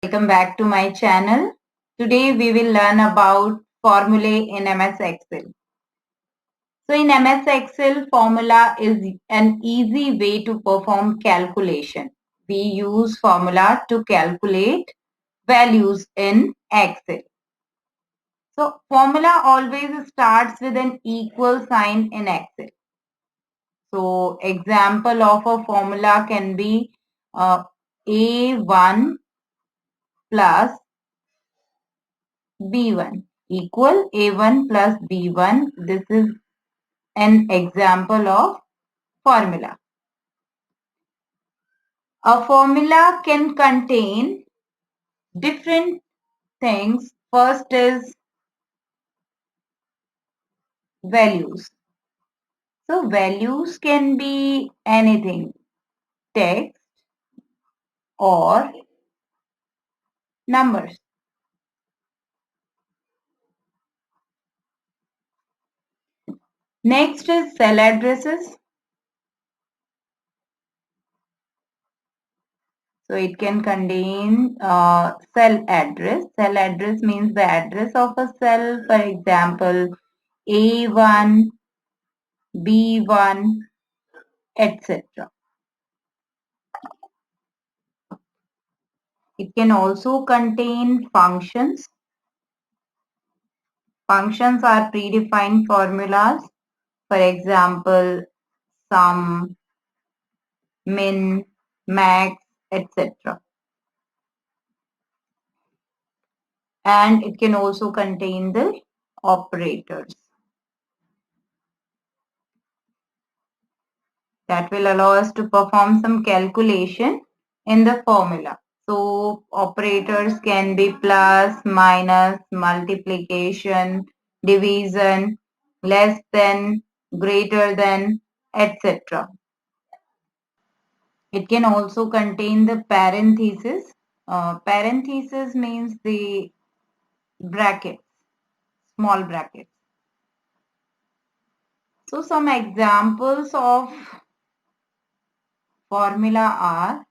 Welcome back to my channel. Today we will learn about formulae in MS Excel. So in MS Excel, formula is an easy way to perform calculation. We use formula to calculate values in Excel. So formula always starts with an equal sign in Excel. So example of a formula can be A1 plus B1 equal A1 plus B1. This is an example of formula. A formula can contain different things. First is values. So values can be anything, text or numbers. Next is cell addresses. So it can contain cell address. Cell address means the address of a cell. For example, A1, B1, etc. It can also contain functions. Functions are predefined formulas. For example, sum, min, max, etc. And it can also contain the operators that will allow us to perform some calculation in the formula. So operators can be plus, minus, multiplication, division, less than, greater than, etc. It can also contain the parenthesis. Parenthesis means the brackets, small brackets. So some examples of formula are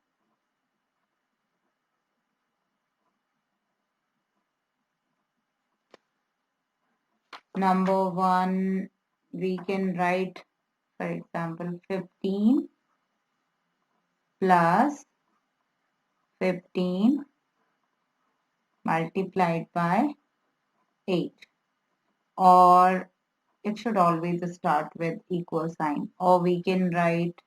number one, we can write, for example, 15 plus 15 multiplied by 8, or it should always start with equal sign, or we can write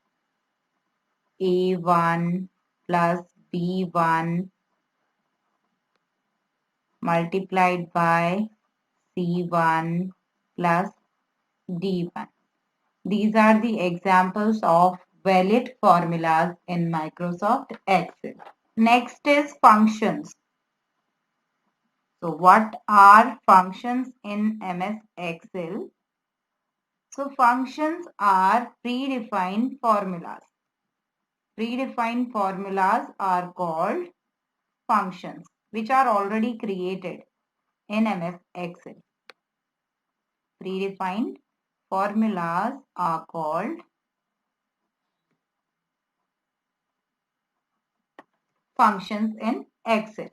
A1 plus B1 multiplied by C1 plus D1. These are the examples of valid formulas in Microsoft Excel. Next is functions. So what are functions in MS Excel? So functions are predefined formulas. Predefined formulas are called functions, which are already created in MS Excel. Predefined formulas are called functions in Excel.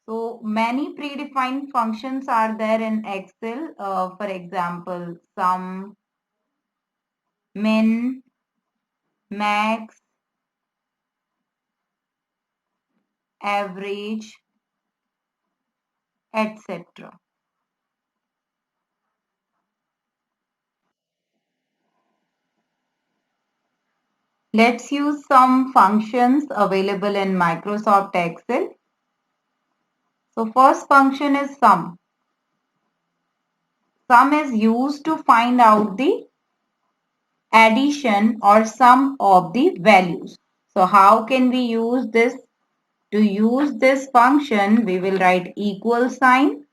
So many predefined functions are there in Excel. For example, sum, min, max, average, etc. Let's use some functions available in Microsoft Excel. So first function is sum. Sum is used to find out the addition or sum of the values. So how can we use this? To use this function, we will write equal sign,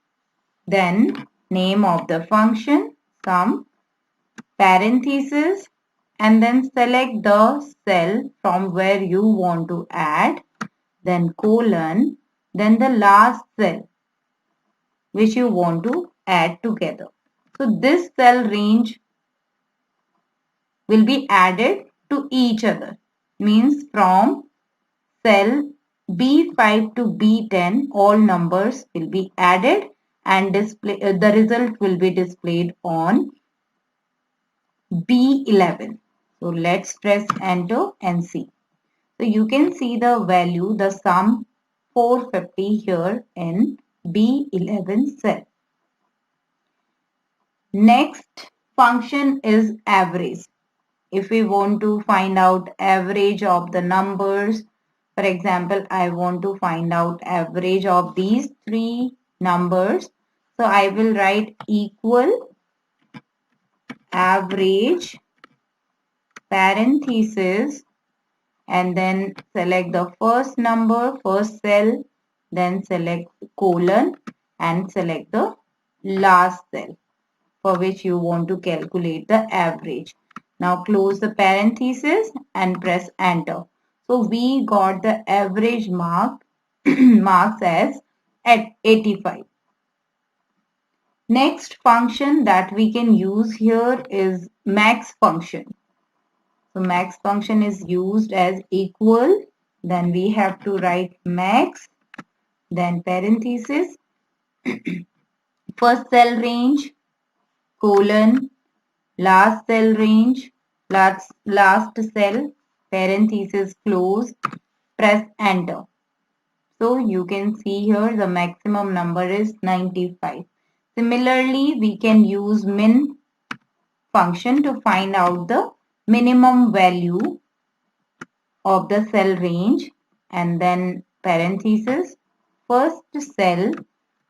then name of the function, sum, parenthesis, and then select the cell from where you want to add, then colon, then the last cell which you want to add together. So this cell range will be added to each other, means from cell B5 to B10, all numbers will be added and the result will be displayed on B11. So let's press enter and see. So you can see the value, the sum 450 here in B11 cell. Next function is average. If we want to find out average of the numbers, for example, I want to find out average of these three numbers. So I will write equal average parenthesis and then select the first number, first cell, then select colon and select the last cell for which you want to calculate the average. Now close the parenthesis and press enter. So we got the average marks as at 85. Next function that we can use here is max function. So max function is used as equal. Then we have to write max, then parenthesis, first cell range, colon, last cell range, last cell, parenthesis close, press enter. So you can see here the maximum number is 95. Similarly, we can use min function to find out the minimum value of the cell range and then parenthesis, first cell,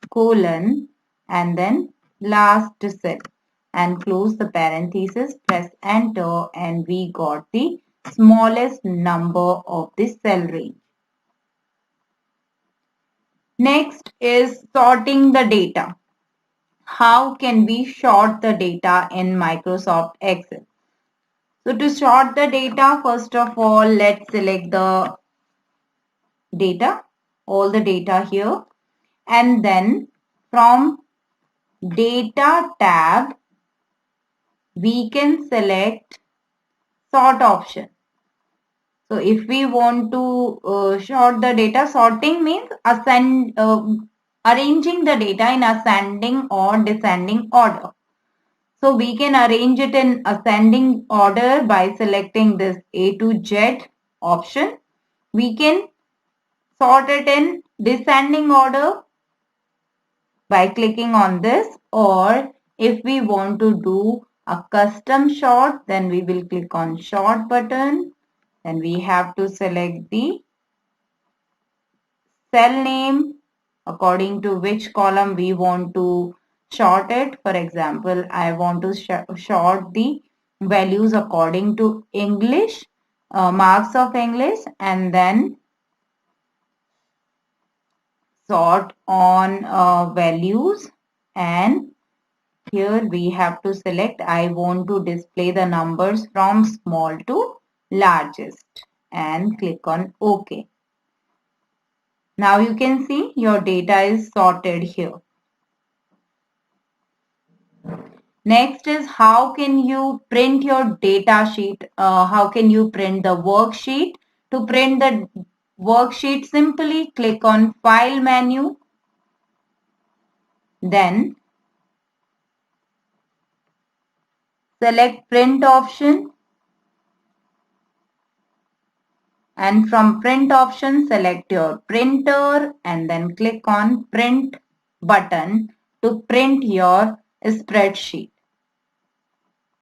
colon and then last cell and close the parenthesis, press enter and we got the smallest number of the cell range. Next is sorting the data. How can we sort the data in Microsoft Excel? So to sort the data, first of all, let's select the data, all the data here, and then from data tab, we can select sort option. So if we want to sort the data, sorting means arranging the data in ascending or descending order. So we can arrange it in ascending order by selecting this A to Z option. We can sort it in descending order by clicking on this, or if we want to do a custom sort, then we will click on sort button. Then we have to select the cell name according to which column we want to sort it. For example, I want to sort the values according to English, marks of English, and then sort on values, and here we have to select I want to display the numbers from small to largest and click on OK. Now you can see your data is sorted here. Next is how can you print your data sheet? How can you print the worksheet? To print the worksheet, simply click on File menu. Then select Print option. And from print option, select your printer and then click on print button to print your spreadsheet.